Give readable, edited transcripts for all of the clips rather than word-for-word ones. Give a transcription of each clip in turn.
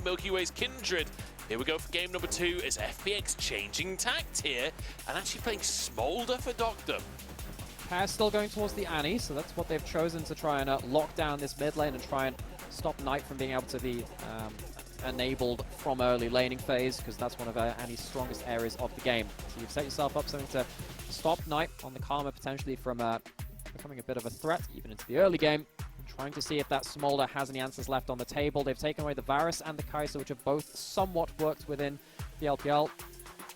MilkyWay's Kindred. Here we go for game number 2 as FPX changing tact here and actually playing Smolder for Deokdam. Pair's still going towards the Annie, so that's what they've chosen to try and lock down this mid lane and try and stop Knight from being able to be enabled from early laning phase, because that's one of Annie's strongest areas of the game. So you've set yourself up something to stop Knight on the Karma potentially from becoming a bit of a threat even into the early game. Trying to see if that Smolder has any answers left on the table. They've taken away the Varus and the Kai'Sa, which have both somewhat worked within the LPL.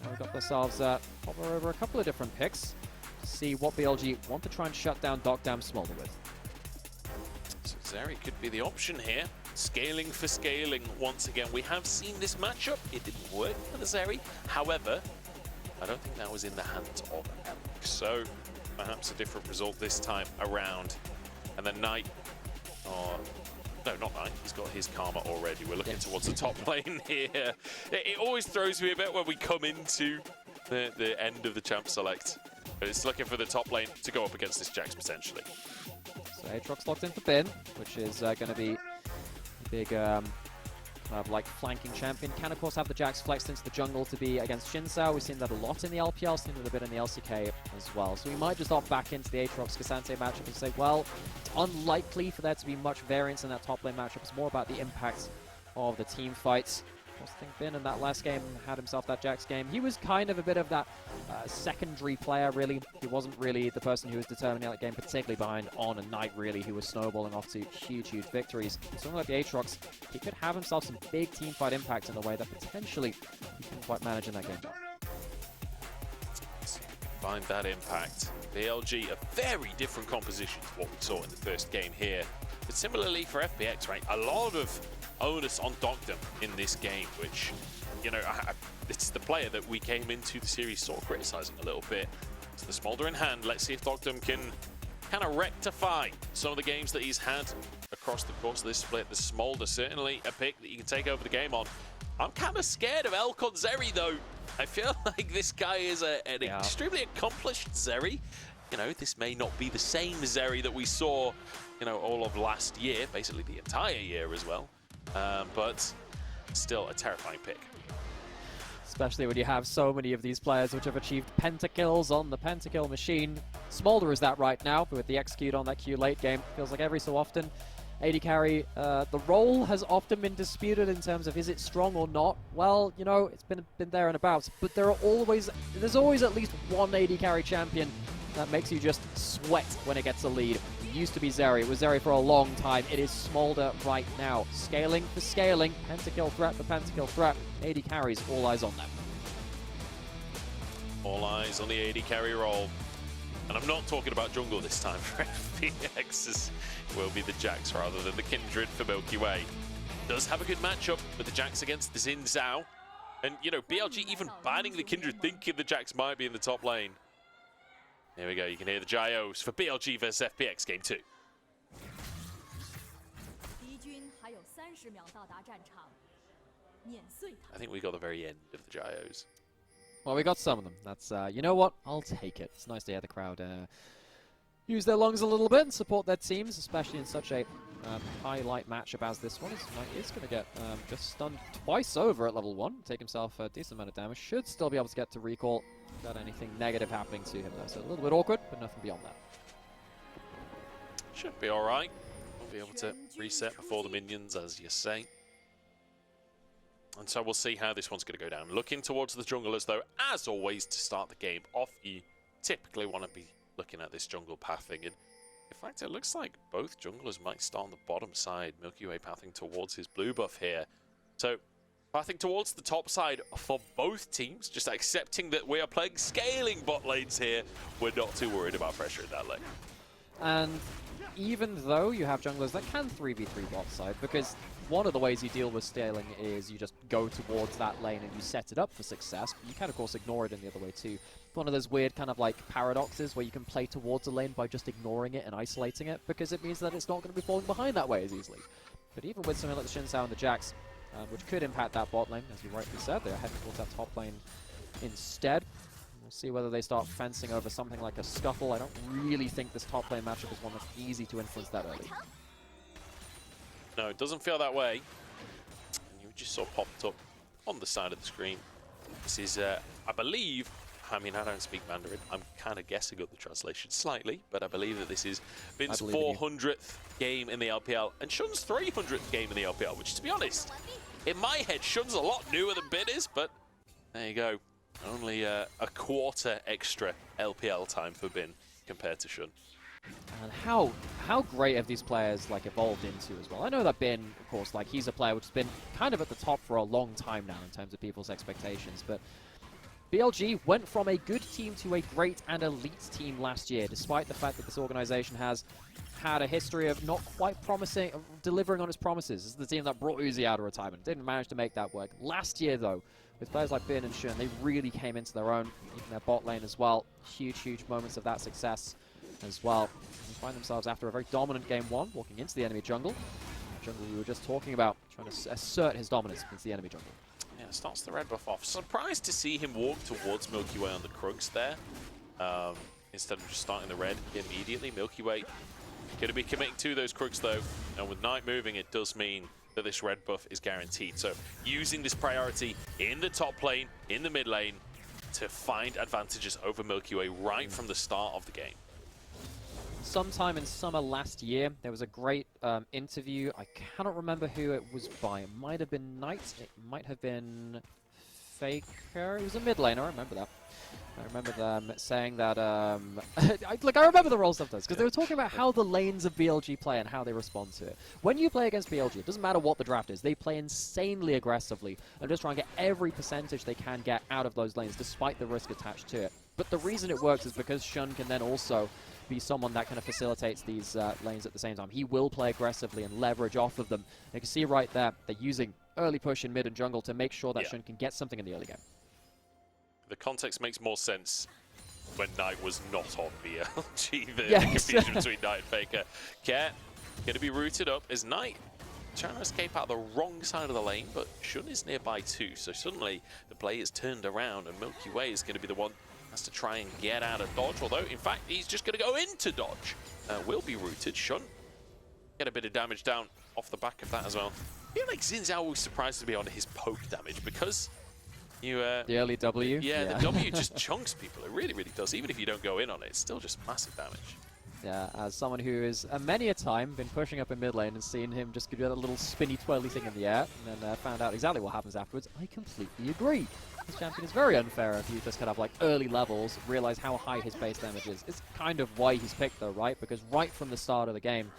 And we've got themselves hover over a couple of different picks to see what BLG want to try and shut down Deokdam Smolder with. So Zeri could be the option here. Scaling for scaling once again. We have seen this matchup. It didn't work for the Zeri. However, I don't think that was in the hands of Epic. So perhaps a different result this time around. And then Knight. No, not Knight. He's got his Karma already. We're looking towards the top lane here. It always throws me a bit when we come into the end of the champ select. But it's looking for the top lane to go up against this Jax potentially. So Aatrox locked in for Bin, which is going to be a big like flanking champion. Can of course have the Jax flexed into the jungle to be against Xin Zhao. We've seen that a lot in the LPL, seen it a bit in the LCK as well. So we might just opt back into the Aatrox Cassante matchup and say, well, it's unlikely for there to be much variance in that top lane matchup. It's more about the impact of the team fights. I think Bin in that last game had himself that Jax game. He was kind of a bit of that secondary player, really. He wasn't really the person who was determining that game, particularly behind On and Knight, really, who was snowballing off to huge, huge victories. Something like the Aatrox, he could have himself some big team fight impact in a way that potentially he couldn't quite manage in that game. Find that impact. BLG, a very different composition to what we saw in the first game here. But similarly for FPX, right, a lot of onus on Deokdam in this game, which, you know, it's the player that we came into the series sort of criticizing a little bit. It's the Smolder in hand. Let's see if Deokdam can kind of rectify some of the games that he's had across the course of this split. The Smolder, certainly a pick that you can take over the game on. I'm kind of scared of Elcon Zeri, though. I feel like this guy is an extremely accomplished Zeri. You know, this may not be the same Zeri that we saw, you know, all of last year, basically the entire year as well. But still a terrifying pick. Especially when you have so many of these players which have achieved pentakills on the pentakill machine. Smolder is that right now, but with the execute on that Q late game, feels like every so often AD carry, the role has often been disputed in terms of is it strong or not. Well, you know, it's been there and about, but there's always at least one AD carry champion that makes you just sweat when it gets a lead. It used to be Zeri. It was Zeri for a long time. It is Smolder right now. Scaling for scaling. Pentakill threat for pentakill threat. AD carries. All eyes on them. All eyes on the AD carry role. And I'm not talking about jungle this time for FPX. It will be the Jax rather than the Kindred for MilkyWay. Does have a good matchup with the Jax against the Xin Zhao. And, you know, BLG even banning the Kindred, thinking the Jax might be in the top lane. Here we go, you can hear the Gyos for BLG versus FPX Game 2. I think we got the very end of the Gyos. Well, we got some of them. That's, you know what? I'll take it. It's nice to hear the crowd use their lungs a little bit and support their teams, especially in such a highlight matchup as this one. Knight is going to get just stunned twice over at level 1, take himself a decent amount of damage. Should still be able to get to recall without anything negative happening to him, though. So a little bit awkward, but nothing beyond that. Should be alright. We'll be able to reset before the minions, as you say. And so we'll see how this one's going to go down. Looking towards the junglers, though, as always, to start the game off, you typically want to be looking at this jungle pathing. And in fact, it looks like both junglers might start on the bottom side. MilkyWay pathing towards his blue buff here. So, pathing towards the top side for both teams, just accepting that we are playing scaling bot lanes here. We're not too worried about pressure in that lane. And even though you have junglers that can 3v3 bot side, because one of the ways you deal with scaling is you just go towards that lane and you set it up for success, but you can of course ignore it in the other way too. One of those weird kind of like paradoxes where you can play towards a lane by just ignoring it and isolating it, because it means that it's not going to be falling behind that way as easily. But even with something like the Xin Zhao and the Jax, which could impact that bot lane, as you rightly said, they're heading towards that top lane instead. We'll see whether they start fencing over something like a Scuffle. I don't really think this top lane matchup is one that's easy to influence that early. No, it doesn't feel that way. And you just saw popped up on the side of the screen. This is, I believe, I mean, I don't speak Mandarin. I'm kind of guessing at the translation slightly, but I believe that this is Bin's 400th game in the LPL and Shun's 300th game in the LPL, which, to be honest, in my head, Shun's a lot newer than Bin is, but there you go. Only a quarter extra LPL time for Bin compared to Shun. And how great have these players like evolved into as well? I know that Bin, of course, like he's a player which has been kind of at the top for a long time now in terms of people's expectations, but BLG went from a good team to a great and elite team last year, despite the fact that this organization has had a history of not quite delivering on its promises. This is the team that brought Uzi out of retirement. Didn't manage to make that work. Last year, though, with players like Bin and Shun, they really came into their own, even their bot lane as well. Huge moments of that success as well. They find themselves after a very dominant game one, walking into the enemy jungle. The jungle we were just talking about, trying to assert his dominance against the enemy jungle. Yeah, starts the red buff off. Surprised to see him walk towards MilkyWay on the Krugs there. Instead of just starting the red immediately. MilkyWay going to be committing to those Krugs though. And with Knight moving, it does mean that this red buff is guaranteed. So using this priority in the top lane, in the mid lane, to find advantages over MilkyWay right from the start of the game. Sometime in summer last year, there was a great interview. I cannot remember who it was by. It might have been Knight. It might have been Faker. It was a mid laner. I remember that. I remember them saying that. I remember the role sometimes because they were talking about how the lanes of BLG play and how they respond to it. When you play against BLG, it doesn't matter what the draft is. They play insanely aggressively and just try and get every percentage they can get out of those lanes, despite the risk attached to it. But the reason it works is because Shun can then also be someone that kind of facilitates these lanes at the same time. He will play aggressively and leverage off of them. You can see right there, they're using early push in mid and jungle to make sure that Shun can get something in the early game. The context makes more sense when Knight was not on BLG. The confusion between Knight and Faker. Care going to be rooted up as Knight trying to escape out the wrong side of the lane, but Shun is nearby too. So suddenly the play is turned around and MilkyWay is going to be the one has to try and get out of dodge, although in fact he's just going to go into dodge. Will be rooted. Shun get a bit of damage down off the back of that as well. I feel like Xioalaohu was surprised to be on his poke damage because you the early W. Yeah, the W just chunks people. It really does. Even if you don't go in on it, it's still just massive damage. Yeah, as someone who has many a time been pushing up in mid lane and seen him just do that little spinny twirly thing in the air and then found out exactly what happens afterwards, I completely agree. This champion is very unfair if you just kind of like early levels realize how high his base damage is. It's kind of why he's picked though, right? Because right from the start of the game,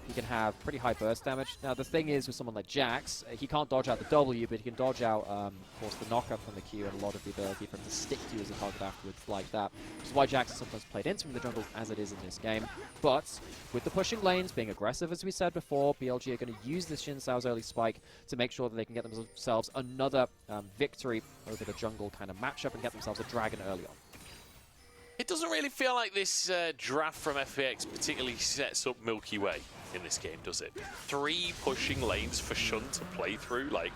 he can have pretty high burst damage. Now the thing is with someone like Jax, he can't dodge out the W, but he can dodge out, of course, the knockup from the Q and a lot of the ability for him to stick to you as a target afterwards like that. Which is why Jax is sometimes played into the jungle as it is in this game. But with the pushing lanes, being aggressive as we said before, BLG are going to use this Xin Sao's early spike to make sure that they can get themselves another victory over the jungle kind of matchup and get themselves a dragon early on. It doesn't really feel like this draft from FPX particularly sets up MilkyWay in this game, does it? 3 pushing lanes for Shun to play through. Like,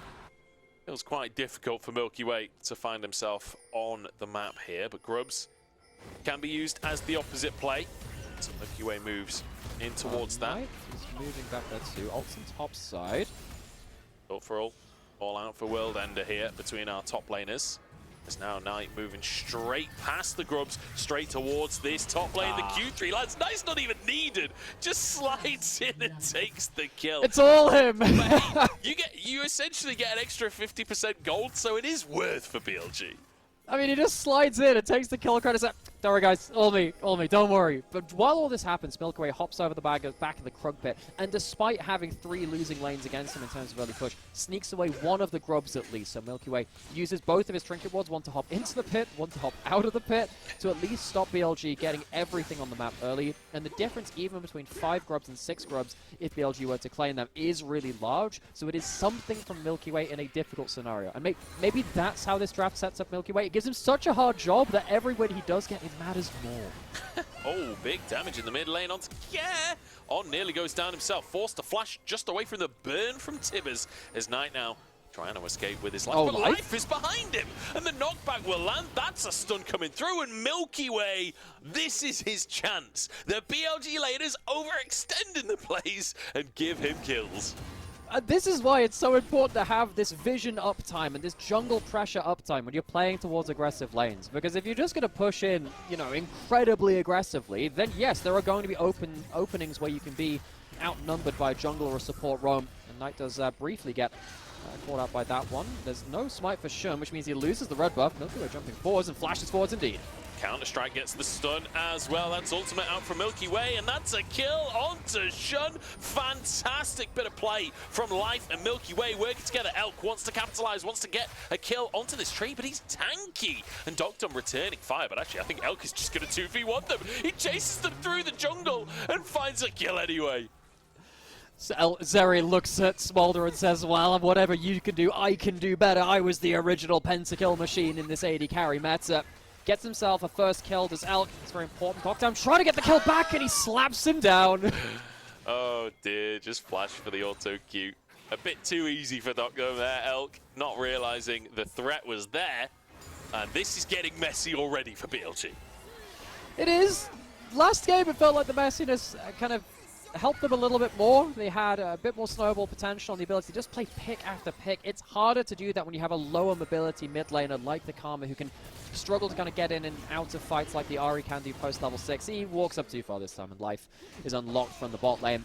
it was quite difficult for MilkyWay to find himself on the map here, but Grubs can be used as the opposite play. So MilkyWay moves in towards that. He's moving back there too. Ult's on top side. But for all out for World Ender here between our top laners. It's now Knight moving straight past the Grubs, straight towards this top lane. The Q3, lads, Knight's not even needed. Just slides in and takes the kill. It's all him. you essentially get an extra 50% gold, so it is worth for BLG. I mean, he just slides in and takes the kill credits. Don't worry, guys. All me, don't worry. But while all this happens, MilkyWay hops over the back of the Krug pit, and despite having 3 losing lanes against him in terms of early push, sneaks away one of the Grubs at least. So MilkyWay uses both of his trinket wards, one to hop into the pit, one to hop out of the pit, to at least stop BLG getting everything on the map early. And the difference even between 5 Grubs and 6 Grubs, if BLG were to claim them, is really large. So it is something from MilkyWay in a difficult scenario. And maybe that's how this draft sets up MilkyWay. It gives him such a hard job that every win he does get, it matters more. Oh, big damage in the mid lane onto Care. On nearly goes down himself, forced to flash just away from the burn from Tibbers as Knight now trying to escape with his life. Oh, but life is behind him, and the knockback will land. That's a stun coming through, and MilkyWay, this is his chance. The BLG laners overextend in the plays and give him kills. This is why it's so important to have this vision uptime and this jungle pressure uptime when you're playing towards aggressive lanes. Because if you're just going to push in, you know, incredibly aggressively, then yes, there are going to be openings where you can be outnumbered by a jungle or a support roam. And Knight does briefly get caught out by that one. There's no smite for Shun, which means he loses the red buff. MilkyWay jumping forwards and flashes forwards indeed. Counter-Strike gets the stun as well. That's ultimate out from MilkyWay, and that's a kill onto Shun. Fantastic bit of play from Life and MilkyWay working together. Elk wants to capitalize, wants to get a kill onto this tree, but he's tanky. And Deokdam returning fire, but actually I think Elk is just going to 2v1 them. He chases them through the jungle and finds a kill anyway. So Zeri looks at Smolder and says, well, whatever you can do, I can do better. I was the original pentakill machine in this AD carry meta. Gets himself a first kill, does Elk. It's very important. Deokdam trying to get the kill back, and he slaps him down. Oh dear, just flash for the auto cute. A bit too easy for Deokdam there, Elk. Not realizing the threat was there. And this is getting messy already for BLG. It is. Last game, it felt like the messiness kind of helped them a little bit more. They had a bit more snowball potential and the ability to just play pick after pick. It's harder to do that when you have a lower mobility mid laner like the Karma, who can struggle to kind of get in and out of fights like the Ari can do post level 6. He walks up too far this time and Life is unlocked from the bot lane.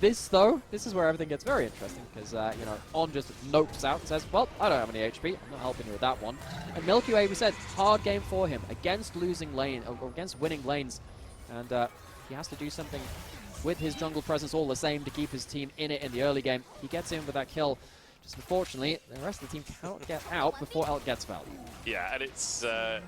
This is where everything gets very interesting because, you know, On just nopes out and says, well, I don't have any HP. I'm not helping you with that one. And MilkyWay, we said, hard game for him against losing lane, or against winning lanes. And he has to do something with his jungle presence all the same to keep his team in it in the early game. He gets in with that kill. Just unfortunately, the rest of the team cannot get out before Elk gets value. Yeah, and it's, I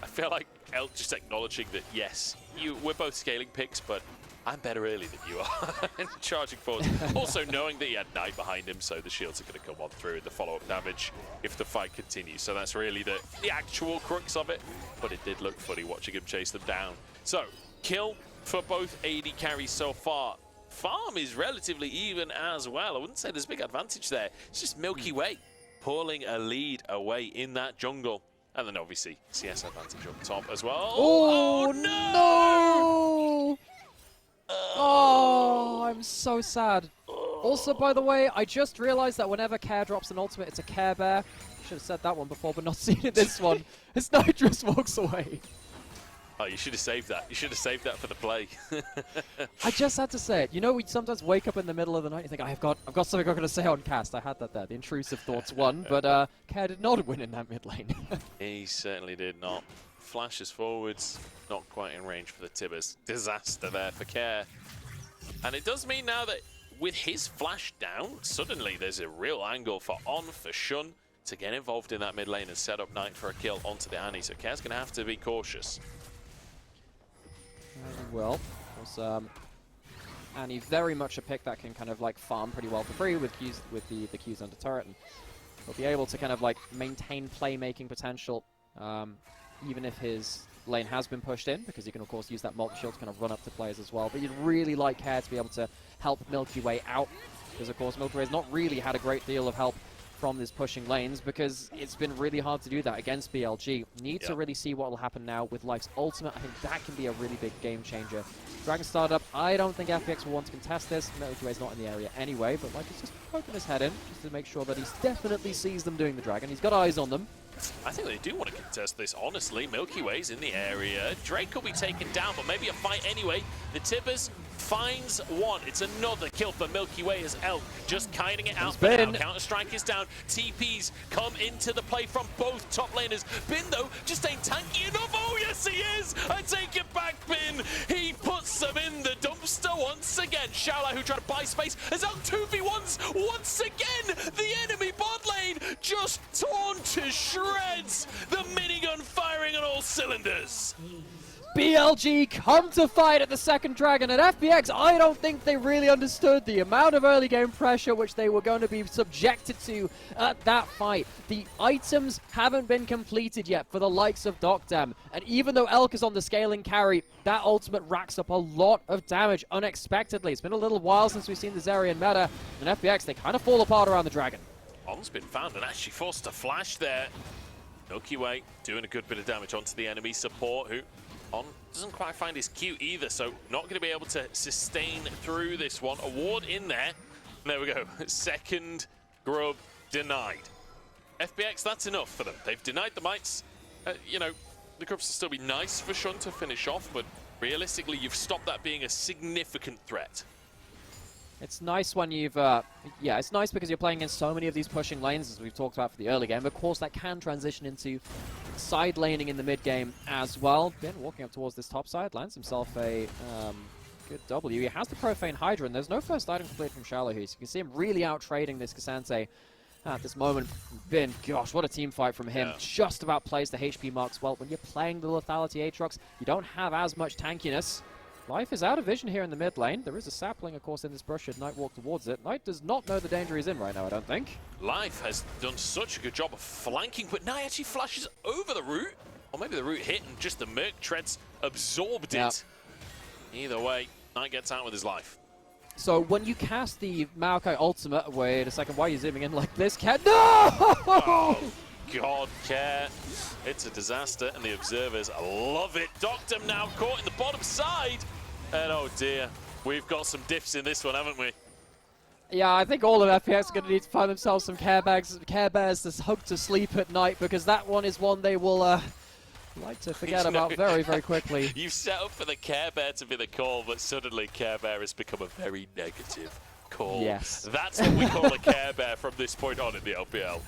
feel like Elk just acknowledging that, yes, we're both scaling picks, but I'm better early than you are. And charging forward. Also knowing that he had Knight behind him, so the shields are going to come on through the follow-up damage if the fight continues. So that's really the actual crux of it. But it did look funny watching him chase them down. So, kill for both AD carries so far. Farm is relatively even as well. I wouldn't say there's a big advantage there. It's just MilkyWay pulling a lead away in that jungle. And then obviously CS advantage up top as well. Oh no! Oh, I'm so sad. Also, by the way, I just realized that whenever Care drops an ultimate, it's a Care Bear. Should have said that one before, but not seen it this one. His Knight just walks away. Oh, you should have saved that. You should have saved that for the play. I just had to say it. You know, we sometimes wake up in the middle of the night and think, I've got something I'm going to say on cast. I had that there. The intrusive thoughts won, but Care did not win in that mid lane. He certainly did not. Flashes forwards, not quite in range for the Tibbers. Disaster there for Care. And it does mean now that with his flash down, suddenly there's a real angle for On, for Shun, to get involved in that mid lane and set up Knight for a kill onto the Annie. So Care's going to have to be cautious. Well, Annie very much a pick that can kind of like farm pretty well for free with Qs, with the Qs under turret, and he'll be able to kind of like maintain playmaking potential even if his lane has been pushed in, because you can of course use that multi-shield to kind of run up to players as well. But you'd really like Care to be able to help MilkyWay out, because of course MilkyWay's not really had a great deal of help from these pushing lanes, because it's been really hard to do that against BLG. Need to really see what will happen now with Life's ultimate. I think that can be a really big game changer. Dragon startup, I don't think FPX will want to contest this. MilkyWay's not in the area anyway, but Life is just poking his head in, just to make sure that he definitely sees them doing the Dragon. He's got eyes on them. I think they do want to contest this, honestly. MilkyWay's in the area. Drake will be taken down, but maybe a fight anyway. The Tibbers finds one. It's another kill for MilkyWay as Elk just kiting it out. Counter-Strike is down. TPs come into the play from both top laners. Bin, though, just ain't tanky enough. Oh, yes, he is! I take it back, Bin. He puts them in the dumpster once again. Xioalaohu trying to buy space as Elk 2v1s once again. The enemy bot lane just torn to shreds. The minigun firing on all cylinders. BLG come to fight at the second Dragon. At FPX, I don't think they really understood the amount of early game pressure which they were going to be subjected to at that fight. The items haven't been completed yet for the likes of Deokdam. And even though Elk is on the scaling carry, that ultimate racks up a lot of damage unexpectedly. It's been a little while since we've seen the Zerian meta. And FPX, they kind of fall apart around the Dragon. On's been found and actually forced to flash there. MilkyWay doing a good bit of damage onto the enemy support, who On doesn't quite find his Q either, so not going to be able to sustain through this one. A ward in there, There we go. Second grub denied. FPX, that's enough for them. They've denied the mites. You know, the grubs will still be nice for Shun to finish off, but realistically, you've stopped that being a significant threat. It's nice when you've, yeah, it's nice because you're playing against so many of these pushing lanes, as we've talked about for the early game. Of course, that can transition into side laning in the mid game as well. Ben walking up towards this top side, lands himself a good W. He has the Profane Hydra, and there's no first item complete from Xioalaohu, so you can see him really out-trading this Cassante at this moment. Ben, gosh, what a team fight from him. Yeah. Just about plays the HP marks well. When you're playing the lethality Aatrox, you don't have as much tankiness. Life is out of vision here in the mid lane. There is a sapling, of course, in this brush should Knight walk towards it. Knight does not know the danger he's in right now, I don't think. Life has done such a good job of flanking, but now he actually flashes over the root. Or maybe the root hit and just the Merc Treads absorbed it. Either way, Knight gets out with his life. So when you cast the Maokai ultimate, wait a second, why are you zooming in like this, Cat? No! Oh, God, Care. It's a disaster, and the observers love it. Deokdam now caught in the bottom side. And oh dear, we've got some diffs in this one, haven't we? Yeah, I think all of FPX are going to need to find themselves some Care Bears to hug to sleep at night, because that one is one they will like to forget about very, very quickly. You've set up for the Care Bear to be the call, but suddenly Care Bear has become a very negative call. Yes. That's what we call a Care Bear from this point on in the LPL.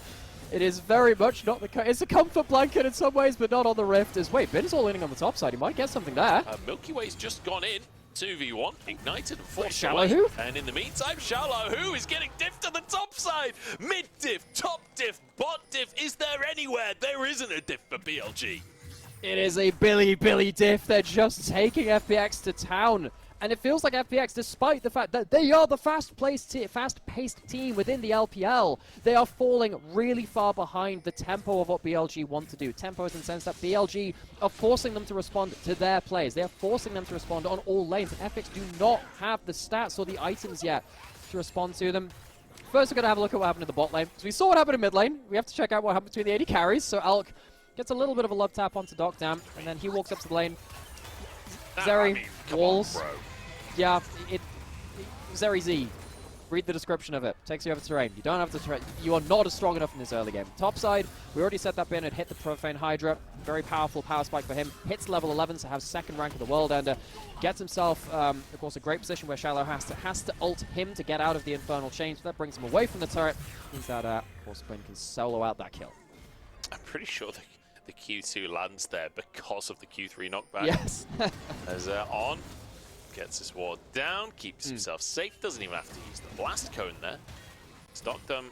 It is very much not the... It's a comfort blanket in some ways, but not on the Rift. Wait, Bin's all in on the top side. He might get something there. MilkyWay's just gone in. 2v1, ignited and forced Xioalaohu? And in the meantime, Xioalaohu is getting diffed to the top side. Mid diff, top diff, bot diff. Is there anywhere? There isn't a diff for BLG. It is a Bilibili diff. They're just taking FPX to town. And it feels like FPX, despite the fact that they are the fast-paced team within the LPL, they are falling really far behind the tempo of what BLG want to do. Tempo is in the sense that BLG are forcing them to respond to their plays. They are forcing them to respond on all lanes. And FPX do not have the stats or the items yet to respond to them. First, we're going to have a look at what happened in the bot lane. So we saw what happened in mid lane. We have to check out what happened between the AD carries. So Alk gets a little bit of a love tap onto Deokdam, and then he walks up to the lane. Zeri, walls. Yeah, Zeri Z. Read the description of it. Takes you over terrain. You don't have the terrain. You are not as strong enough in this early game. Top side, we already set that bin and hit the Profane Hydra. Very powerful power spike for him. Hits level 11, so has second rank of the world, and gets himself, of course, a great position where Xioalaohu has to ult him to get out of the Infernal Chain. So that brings him away from the turret. Means that, of course, Quinn can solo out that kill. I'm pretty sure the Q2 lands there because of the Q3 knockback. Yes. As on, gets his ward down, keeps himself safe, doesn't even have to use the blast cone there. Deokdam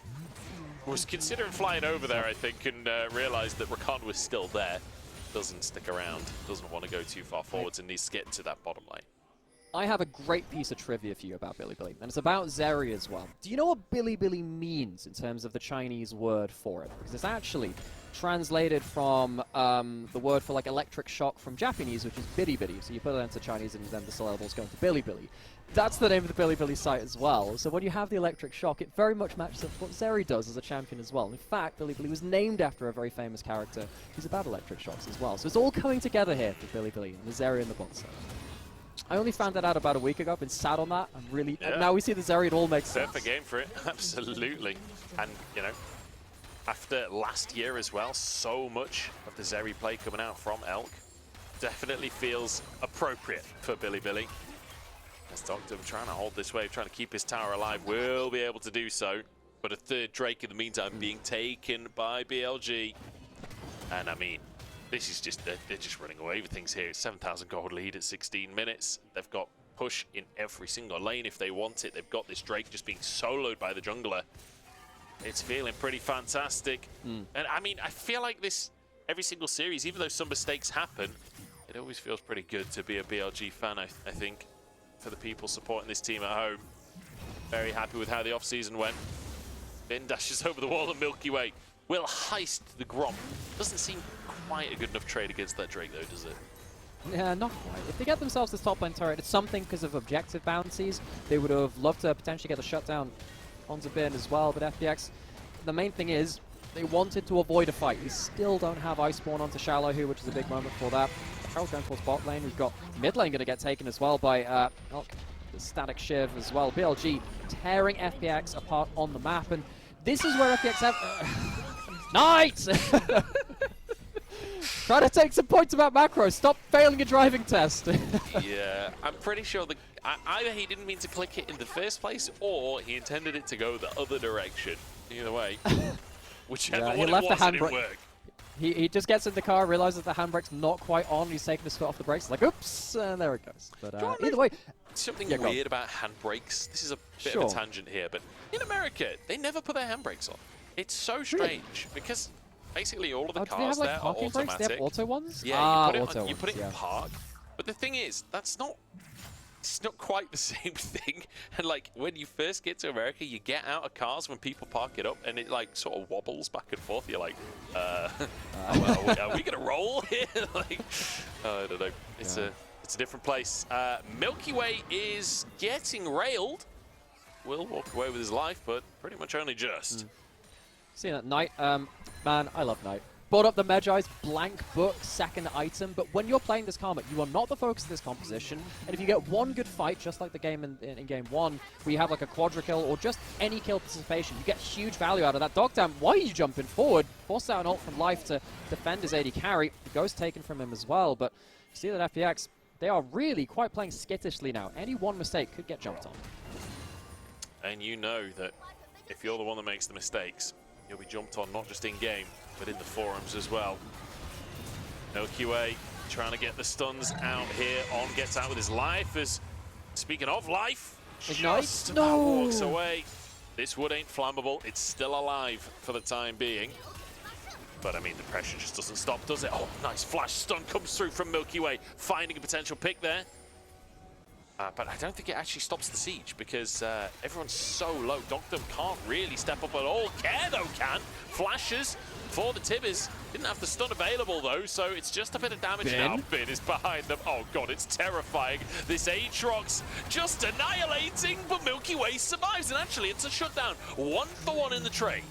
was considering flying over there, I think, and realized that Rakan was still there. Doesn't stick around, doesn't want to go too far forwards, and needs to get into that bottom lane. I have a great piece of trivia for you about Bilibili, and it's about Zeri as well. Do you know what Bilibili means in terms of the Chinese word for it? Because it's actually translated from the word for like electric shock from Japanese, which is Bilibili. So you put it into Chinese and then the syllables go into Bilibili. That's the name of the Bilibili site as well. So when you have the electric shock, it very much matches up what Zeri does as a champion as well. In fact, Bilibili was named after a very famous character who's about electric shocks as well. So it's all coming together here for Bilibili and the Zeri and the bot side. I only found that out about a week ago. I've been sat on that. I'm really... Yeah. Now we see the Zeri, it all makes sense. Perfect game for it. Absolutely. And, you know, after last year as well, so much of the Zeri play coming out from Elk definitely feels appropriate for Bilibili. As Deokdam trying to hold this wave, trying to keep his tower alive, will be able to do so. But a third Drake in the meantime being taken by BLG. And I mean, this is just, they're just running away with things here. It's 7,000 gold lead at 16 minutes. They've got push in every single lane if they want it. They've got this Drake just being soloed by the jungler. It's feeling pretty fantastic. And I mean, I feel like this, every single series, even though some mistakes happen, it always feels pretty good to be a BLG fan, I think, for the people supporting this team at home. Very happy with how the off-season went. Bin dashes over the wall and MilkyWay will heist the Gromp. Doesn't seem quite a good enough trade against that Drake though, does it? Yeah, not quite. If they get themselves this top lane turret, it's something because of objective bounties. They would have loved to potentially get a shutdown onto Bin as well, but FPX, the main thing is, they wanted to avoid a fight. We still don't have Iceborne onto Xioalaohu, which is a big moment for that. Harold going towards bot lane. We've got mid lane going to get taken as well by Elk. the static shiv as well. BLG tearing FPX apart on the map, and this is where FPX have... Knight! Try to take some points about macro. Stop failing a driving test. Yeah, I'm pretty sure either he didn't mean to click it in the first place, or he intended it to go the other direction. Either way, whichever one it was, it didn't work. He just gets in the car, realizes the handbrake's not quite on, he's taking his foot off the brakes, like, oops, and there it goes. But either way... Something weird about handbrakes. This is a bit of a tangent here, but in America, they never put their handbrakes on. It's so strange, because basically all of the cars there are automatic. They have auto ones? Yeah, you put it in park. But the thing is, it's not quite the same thing. And like when you first get to America, you get out of cars when people park it up, and it like sort of wobbles back and forth. You're like, are we gonna roll here? Like, I don't know. It's a different place. MilkyWay is getting railed. Will walk away with his life, but pretty much only just. Seeing that Knight, man, I love Knight. Brought up the Magi's blank book, second item, but when you're playing this Karma, you are not the focus of this composition, and if you get one good fight, just like the game in game one, where you have like a quadra kill or just any kill participation, you get huge value out of that. Deokdam, why are you jumping forward? Force out an ult from Life to defend his AD carry. The ghost taken from him as well, but you see that FPX, they are really quite playing skittishly now. Any one mistake could get jumped on. And you know that if you're the one that makes the mistakes, you'll be jumped on not just in-game, but in the forums as well. MilkyWay trying to get the stuns out here. On gets out with his life. As speaking of life, just about walks away. This wood ain't flammable. It's still alive for the time being. But I mean, the pressure just doesn't stop, does it? Oh, nice flash stun comes through from MilkyWay, finding a potential pick there. But I don't think it actually stops the siege because everyone's so low. Deokdam can't really step up at all. Care though can. Flashes for the Tibbers. Didn't have the stun available though, so it's just a bit of damage now. Bin is behind them. Oh god, it's terrifying. This Aatrox just annihilating, but MilkyWay survives. And actually, it's a shutdown. 1-for-1 in the trade.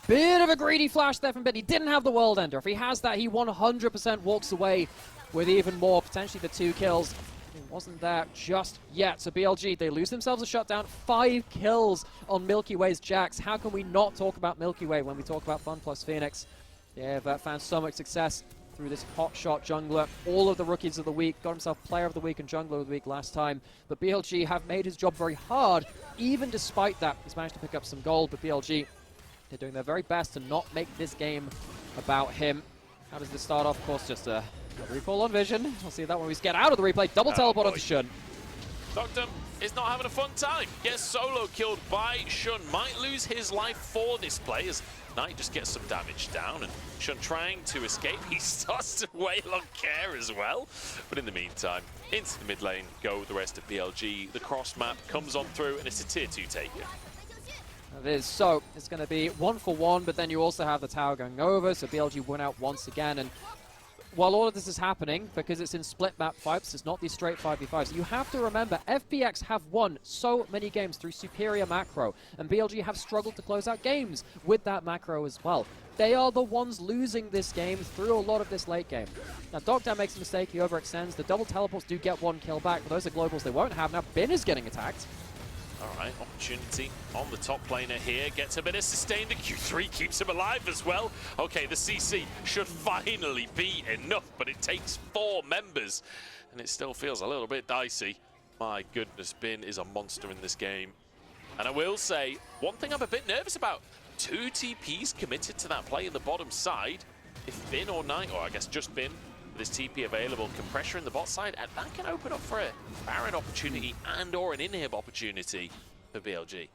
Bit of a greedy flash there from Bin. He didn't have the World Ender. If he has that, he 100% walks away with even more, potentially the 2 kills. It wasn't there just yet. So BLG, they lose themselves a shutdown. 5 kills on MilkyWay's Jax. How can we not talk about MilkyWay when we talk about FunPlus Phoenix? They have found so much success through this hotshot jungler. All of the rookies of the week, got himself player of the week and jungler of the week last time. But BLG have made his job very hard. Even despite that, he's managed to pick up some gold. But BLG, they're doing their very best to not make this game about him. How does this start off? Of course, just a recall on Vision. We'll see that when we get out of the replay. Double teleport onto Shun. Deokdam is not having a fun time. Gets solo killed by Shun. Might lose his life for this play as Knight just gets some damage down. And Shun trying to escape. He starts to wail on Care as well. But in the meantime, into the mid lane go the rest of BLG. The cross map comes on through and it's a tier 2 taken. It is. So it's going to be 1-for-1, but then you also have the tower going over. So BLG win out once again. And while all of this is happening, because it's in split map fights, it's not these straight 5v5s, you have to remember, FPX have won so many games through superior macro, and BLG have struggled to close out games with that macro as well. They are the ones losing this game through a lot of this late game. Now, Deokdam makes a mistake, he overextends. The double teleports do get 1 kill back, but those are globals they won't have. Now, Bin is getting attacked. Alright, opportunity on the top laner here. Gets a bit of sustain. The Q3 keeps him alive as well. Okay, the CC should finally be enough, but it takes 4 members. And it still feels a little bit dicey. My goodness, Bin is a monster in this game. And I will say, one thing I'm a bit nervous about. 2 TPs committed to that play in the bottom side. If Bin or Knight, or I guess just Bin, this TP available, can pressure in the bot side, and that can open up for a Baron opportunity and or an inhib opportunity for BLG.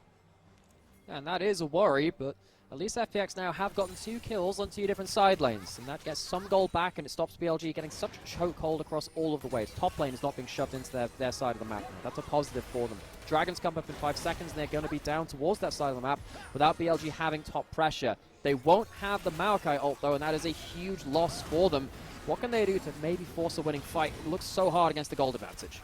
And that is a worry, but at least FPX now have gotten 2 kills on 2 different side lanes, and that gets some gold back, and it stops BLG getting such a chokehold across all of the waves. Top lane is not being shoved into their side of the map. That's a positive for them. Dragons come up in 5 seconds, and they're going to be down towards that side of the map without BLG having top pressure. They won't have the Maokai ult, though, and that is a huge loss for them. What can they do to maybe force a winning fight? It looks so hard against the gold advantage.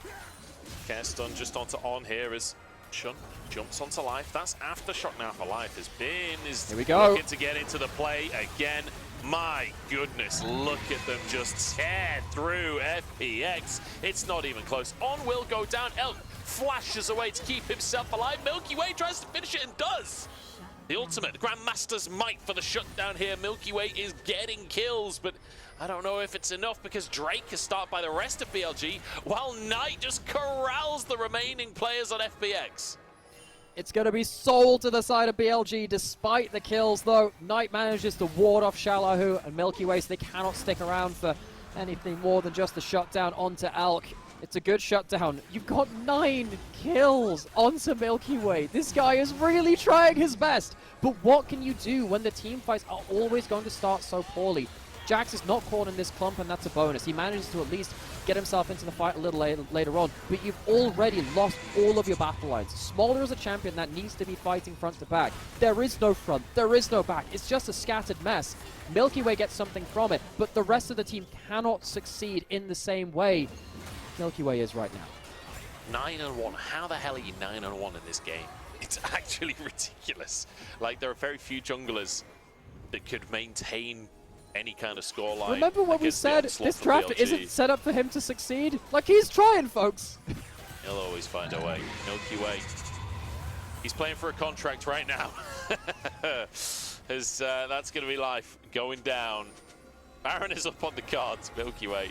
Care stun just onto On here as Shun jumps onto Life. That's after shot now for Life as Bin is looking to get into the play again. My goodness, look at them just tear through FPX. It's not even close. On will go down. Elk flashes away to keep himself alive. MilkyWay tries to finish it and does. The ultimate, Grandmaster's might for the shutdown here. MilkyWay is getting kills, but I don't know if it's enough because Drake is started by the rest of BLG, while Knight just corrals the remaining players on FPX. It's going to be sold to the side of BLG despite the kills, though. Knight manages to ward off Xioalaohu and MilkyWay, so they cannot stick around for anything more than just the shutdown onto Elk. It's a good shutdown. You've got 9 kills onto MilkyWay. This guy is really trying his best. But what can you do when the team fights are always going to start so poorly? Jax is not caught in this clump, and that's a bonus. He manages to at least get himself into the fight a little later on, but you've already lost all of your battle lines. Smolder is a champion that needs to be fighting front to back. There is no front, there is no back. It's just a scattered mess. MilkyWay gets something from it, but the rest of the team cannot succeed in the same way MilkyWay is right now. 9-1. How the hell are you 9-1 in this game? It's actually ridiculous. Like, there are very few junglers that could maintain any kind of scoreline. Remember when we said this draft isn't set up for him to succeed? Like, he's trying, folks. He'll always find a way. MilkyWay, he's playing for a contract right now. That's going to be life going down. Baron is up on the cards. MilkyWay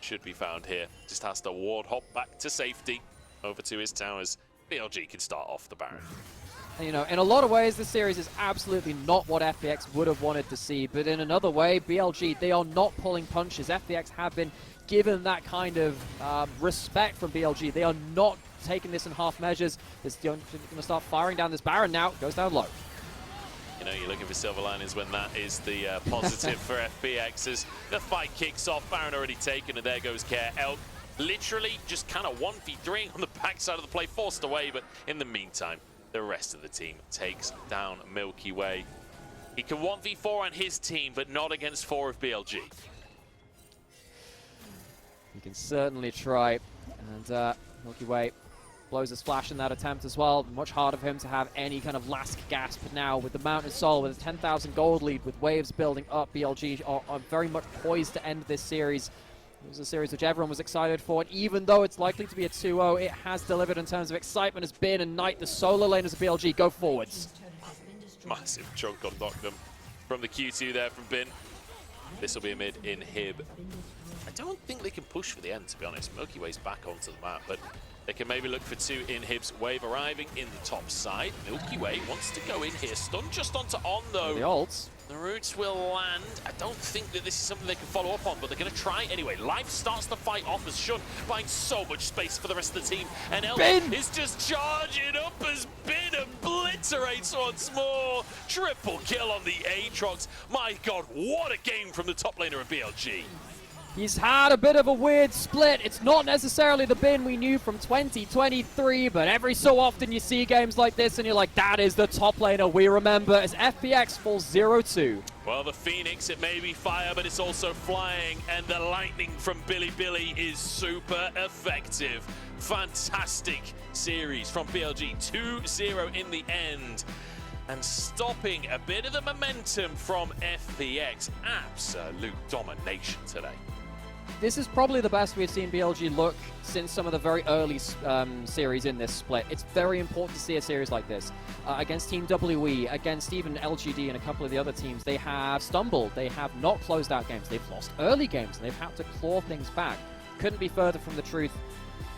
should be found here. Just has to ward hop back to safety over to his towers. BLG can start off the Baron. You know, in a lot of ways, this series is absolutely not what FPX would have wanted to see. But in another way, BLG, they are not pulling punches. FPX have been given that kind of respect from BLG. They are not taking this in half measures. They're going to start firing down this Baron now. Goes down low. You know, you're looking for silver linings when that is the positive for FPX. As the fight kicks off, Baron already taken, and there goes Care. Elk literally just kind of 1v3ing on the backside of the play, forced away. But in the meantime, the rest of the team takes down MilkyWay. He can 1v4 on his team, but not against 4 of BLG. He can certainly try. And MilkyWay blows his flash in that attempt as well. Much harder for him to have any kind of last gasp now with the Mountain Soul, with a 10,000 gold lead, with waves building up. BLG are very much poised to end this series. It was a series which everyone was excited for, and even though it's likely to be a 2-0, it has delivered in terms of excitement as Bin and Knight, the solo laners of BLG, go forwards. Massive chunk on Deokdam from the Q2 there from Bin. This will be a mid inhib. I don't think they can push for the end, to be honest. MilkyWay's back onto the map, but they can maybe look for 2 inhibs. Wave arriving in the top side. MilkyWay wants to go in here. Stun just onto On, though. The ults. The roots will land. I don't think that this is something they can follow up on, but they're going to try anyway. Life starts the fight off as Shun buying so much space for the rest of the team. And Elk is just charging up as Bin obliterates once more. Triple kill on the Aatrox. My God, what a game from the top laner of BLG. He's had a bit of a weird split. It's not necessarily the Bin we knew from 2023, but every so often you see games like this and you're like, that is the top laner we remember, as FPX falls 0-2. Well, the Phoenix, it may be fire, but it's also flying, and the lightning from Bilibili is super effective. Fantastic series from BLG, 2-0 in the end. And stopping a bit of the momentum from FPX. Absolute domination today. This is probably the best we've seen BLG look since some of the very early series in this split. It's very important to see a series like this. Against Team WE, against even LGD and a couple of the other teams, they have stumbled. They have not closed out games. They've lost early games, and they've had to claw things back. Couldn't be further from the truth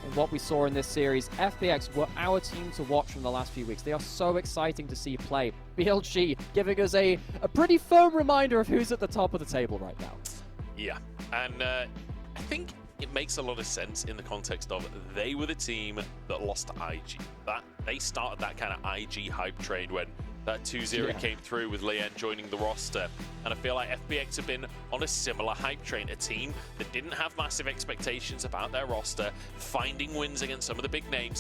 in what we saw in this series. FPX were our team to watch from the last few weeks. They are so exciting to see play. BLG giving us a pretty firm reminder of who's at the top of the table right now. Yeah, and I think it makes a lot of sense in the context of they were the team that lost to IG. That they started that kind of IG hype train when that 2-0 came through with Leon joining the roster. And I feel like FPX have been on a similar hype train, a team that didn't have massive expectations about their roster, finding wins against some of the big names,